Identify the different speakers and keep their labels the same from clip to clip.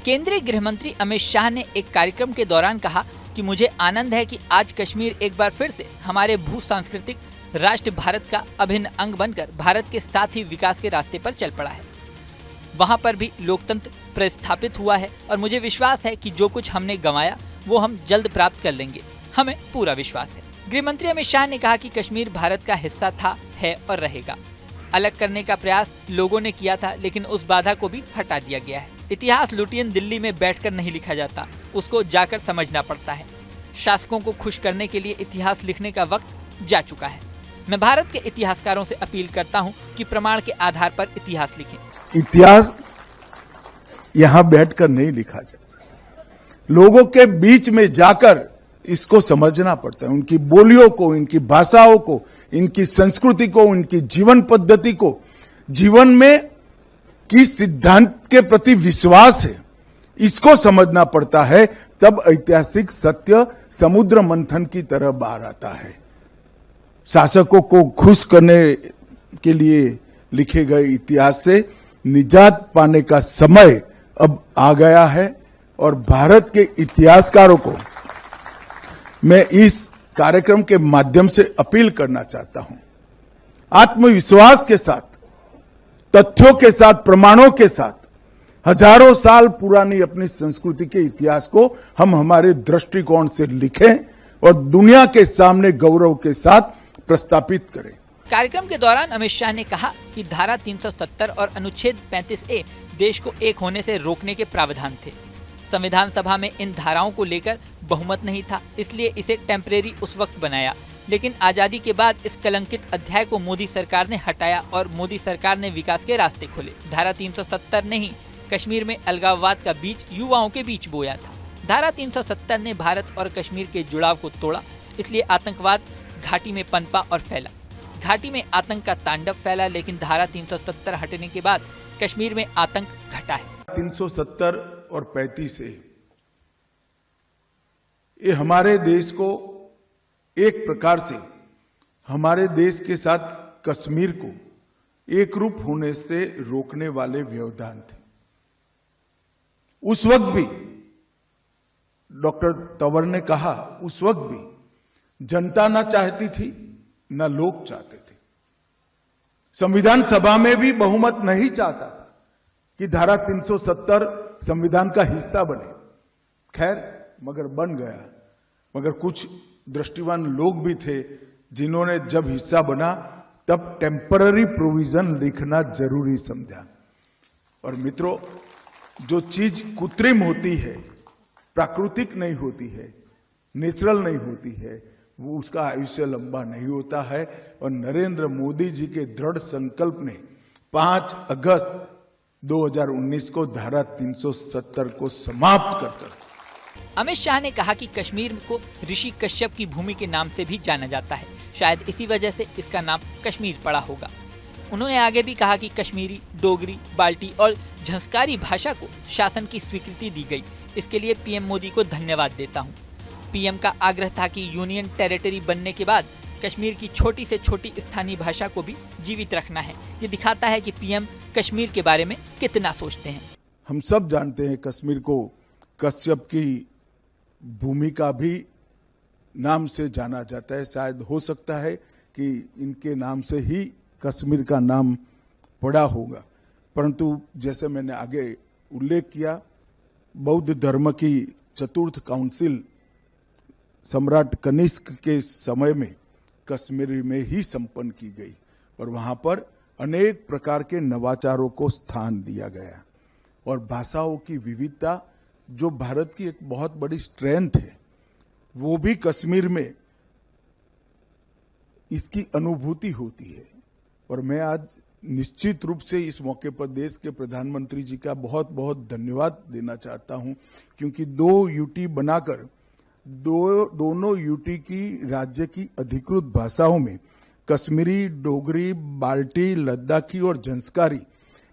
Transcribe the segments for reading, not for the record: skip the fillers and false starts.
Speaker 1: केंद्रीय गृह मंत्री अमित शाह ने एक कार्यक्रम के दौरान कहा कि मुझे आनंद है कि आज कश्मीर एक बार फिर से हमारे भू सांस्कृतिक राष्ट्र भारत का अभिन्न अंग बनकर भारत के साथ ही विकास के रास्ते पर चल पड़ा है। वहां पर भी लोकतंत्र प्रस्थापित हुआ है और मुझे विश्वास है कि जो कुछ हमने गंवाया वो हम जल्द प्राप्त कर लेंगे, हमें पूरा विश्वास है। गृह मंत्री अमित शाह ने कहा कि कश्मीर भारत का हिस्सा था, है और रहेगा। अलग करने का प्रयास लोगों ने किया था, लेकिन उस बाधा को भी हटा दिया गया है। इतिहास लुटियन दिल्ली में बैठकर नहीं लिखा जाता, उसको जाकर समझना पड़ता है। शासकों को खुश करने के लिए इतिहास लिखने का वक्त जा चुका है। मैं भारत के इतिहासकारों से अपील करता हूं कि प्रमाण के आधार पर इतिहास लिखें।
Speaker 2: इतिहास यहां बैठकर नहीं लिखा जाता, लोगों के बीच में जाकर इसको समझना पड़ता है। उनकी बोलियों को, इनकी भाषाओं को, इनकी संस्कृति को, उनकी जीवन पद्धति को, जीवन में किस सिद्धांत के प्रति विश्वास है, इसको समझना पड़ता है। तब ऐतिहासिक सत्य समुद्र मंथन की तरह बाहर आता है। शासकों को खुश करने के लिए लिखे गए इतिहास से निजात पाने का समय अब आ गया है और भारत के इतिहासकारों को मैं इस कार्यक्रम के माध्यम से अपील करना चाहता हूं। आत्मविश्वास के साथ, तथ्यों के साथ, प्रमाणों के साथ हजारों साल पुरानी अपनी संस्कृति के इतिहास को हम हमारे दृष्टिकोण से लिखें और दुनिया के सामने गौरव के साथ प्रस्थापित करें।
Speaker 1: कार्यक्रम के दौरान अमित शाह ने कहा कि धारा 370 और अनुच्छेद 35A देश को एक होने से रोकने के प्रावधान थे। संविधान सभा में इन धाराओं को लेकर बहुमत नहीं था, इसलिए इसे टेम्परेरी उस वक्त बनाया, लेकिन आजादी के बाद इस कलंकित अध्याय को मोदी सरकार ने हटाया और मोदी सरकार ने विकास के रास्ते खोले। धारा 370 ने ही कश्मीर में अलगाववाद का बीज युवाओं के बीच बोया था। धारा 370 ने भारत और कश्मीर के जुड़ाव को तोड़ा, इसलिए आतंकवाद घाटी में पनपा और फैला। घाटी में आतंक का तांडव फैला, लेकिन धारा 370 हटने के बाद कश्मीर में आतंक घटा है।
Speaker 2: 370 और 35 ये हमारे देश को एक प्रकार से हमारे देश के साथ कश्मीर को एक रूप होने से रोकने वाले व्यवधान थे। उस वक्त भी डॉक्टर तंवर ने कहा, उस वक्त भी जनता ना चाहती थी, ना लोग चाहते थे। संविधान सभा में भी बहुमत नहीं चाहता था कि धारा 370 संविधान का हिस्सा बने। खैर, मगर बन गया। मगर कुछ दृष्टिवान लोग भी थे जिन्होंने जब हिस्सा बना तब टेम्पररी प्रोविजन लिखना जरूरी समझा। और मित्रों, जो चीज कृत्रिम होती है, प्राकृतिक नहीं होती है, नेचुरल नहीं होती है, वो उसका आयुष्य लंबा नहीं होता है। और नरेंद्र मोदी जी के दृढ़ संकल्प ने 5 अगस्त 2019 को धारा 370 को समाप्त कर
Speaker 1: अमित शाह ने कहा कि कश्मीर को ऋषि कश्यप की भूमि के नाम से भी जाना जाता है। शायद इसी वजह से इसका नाम कश्मीर पड़ा होगा। उन्होंने आगे भी कहा कि कश्मीरी, डोगरी, बाल्टी और झंस्कारी भाषा को शासन की स्वीकृति दी गई। इसके लिए पीएम मोदी को धन्यवाद देता हूं। पीएम का आग्रह था कि यूनियन टेरिटरी बनने के बाद कश्मीर की छोटी से छोटी स्थानीय भाषा को भी जीवित रखना है। ये दिखाता है कि पीएम कश्मीर के बारे में कितना सोचते हैं।
Speaker 2: हम सब जानते हैं कश्मीर को कश्यप की भूमि का भी नाम से जाना जाता है। शायद हो सकता है कि इनके नाम से ही कश्मीर का नाम पड़ा होगा, परंतु जैसे मैंने आगे उल्लेख किया, बौद्ध धर्म की चतुर्थ काउंसिल सम्राट कनिष्क के समय में कश्मीर में ही संपन्न की गई और वहां पर अनेक प्रकार के नवाचारों को स्थान दिया गया। और भाषाओं की विविधता जो भारत की एक बहुत बड़ी स्ट्रेंथ है, वो भी कश्मीर में इसकी अनुभूति होती है। और मैं आज निश्चित रूप से इस मौके पर देश के प्रधानमंत्री जी का बहुत बहुत धन्यवाद देना चाहता हूं, क्योंकि 2 यूटी बनाकर दोनों यूटी की राज्य की अधिकृत भाषाओं में कश्मीरी, डोगरी, बाल्टी, लद्दाखी और झंस्कारी,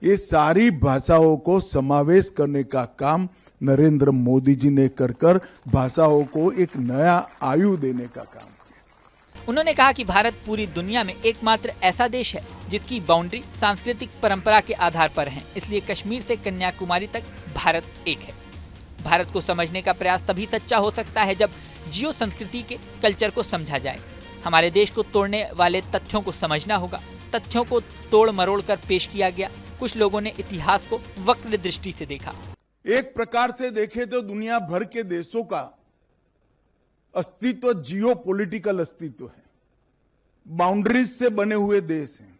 Speaker 2: ये सारी भाषाओं को समावेश करने का काम नरेंद्र मोदी जी ने कर भाषाओं को एक नया आयु देने का काम किया।
Speaker 1: उन्होंने कहा कि भारत पूरी दुनिया में एकमात्र ऐसा देश है जिसकी बाउंड्री सांस्कृतिक परंपरा के आधार पर है, इसलिए कश्मीर से कन्याकुमारी तक भारत एक है। भारत को समझने का प्रयास तभी सच्चा हो सकता है जब जियो संस्कृति के कल्चर को समझा जाए। हमारे देश को तोड़ने वाले तथ्यों को समझना होगा। तथ्यों को तोड़ मरोड़ कर पेश किया गया। कुछ लोगों ने इतिहास को वक्र दृष्टि से देखा।
Speaker 2: एक प्रकार से देखें तो दुनिया भर के देशों का अस्तित्व जियो पॉलिटिकल अस्तित्व है। बाउंड्रीज से बने हुए देश हैं।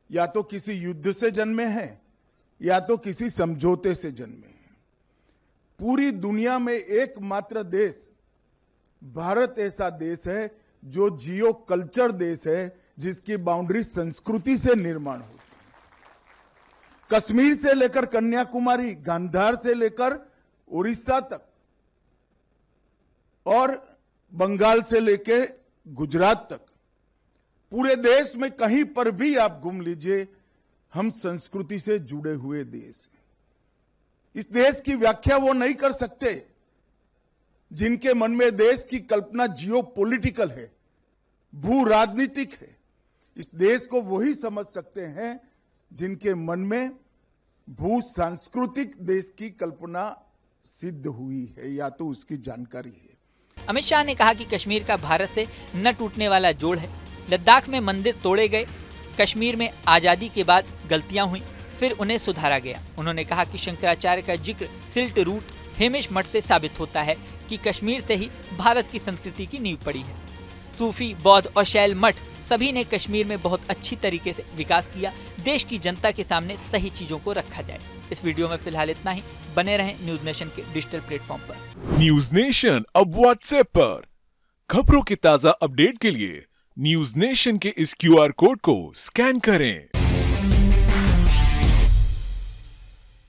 Speaker 2: या तो किसी युद्ध से जन्मे हैं या तो किसी समझौते से जन्मे हैं। पूरी दुनिया में एकमात्र देश भारत ऐसा देश है जो जियो कल्चर देश है, जिसकी बाउंड्री संस्कृति से निर्माण होती है। कश्मीर से लेकर कन्याकुमारी, गांधार से लेकर उड़ीसा तक और बंगाल से लेकर गुजरात तक, पूरे देश में कहीं पर भी आप घूम लीजिए, हम संस्कृति से जुड़े हुए देश हैं। इस देश की व्याख्या वो नहीं कर सकते जिनके मन में देश की कल्पना जियो पॉलिटिकल है, भू राजनीतिक है। इस देश को वही समझ सकते हैं जिनके मन में भू सांस्कृतिक देश की कल्पना सिद्ध हुई है या तो उसकी जानकारी है।
Speaker 1: अमित शाह ने कहा कि कश्मीर का भारत से न टूटने वाला जोड़ है। लद्दाख में मंदिर तोड़े गए, कश्मीर में आजादी के बाद गलतियां हुई, फिर उन्हें सुधारा गया। उन्होंने कहा कि शंकराचार्य का जिक्र सिल्ट रूट, हेमिश मठ से साबित होता है कि कश्मीर से ही भारत की संस्कृति की नींव पड़ी है। सूफी, बौद्ध और शैल मठ सभी ने कश्मीर में बहुत अच्छी तरीके से विकास किया। देश की जनता के सामने सही चीजों को रखा जाए। इस वीडियो में फिलहाल इतना ही। बने रहें न्यूज नेशन के डिजिटल प्लेटफॉर्म पर।
Speaker 3: न्यूज नेशन अब व्हाट्सएप पर खबरों के ताजा अपडेट के लिए न्यूज नेशन के इस QR कोड को स्कैन करें।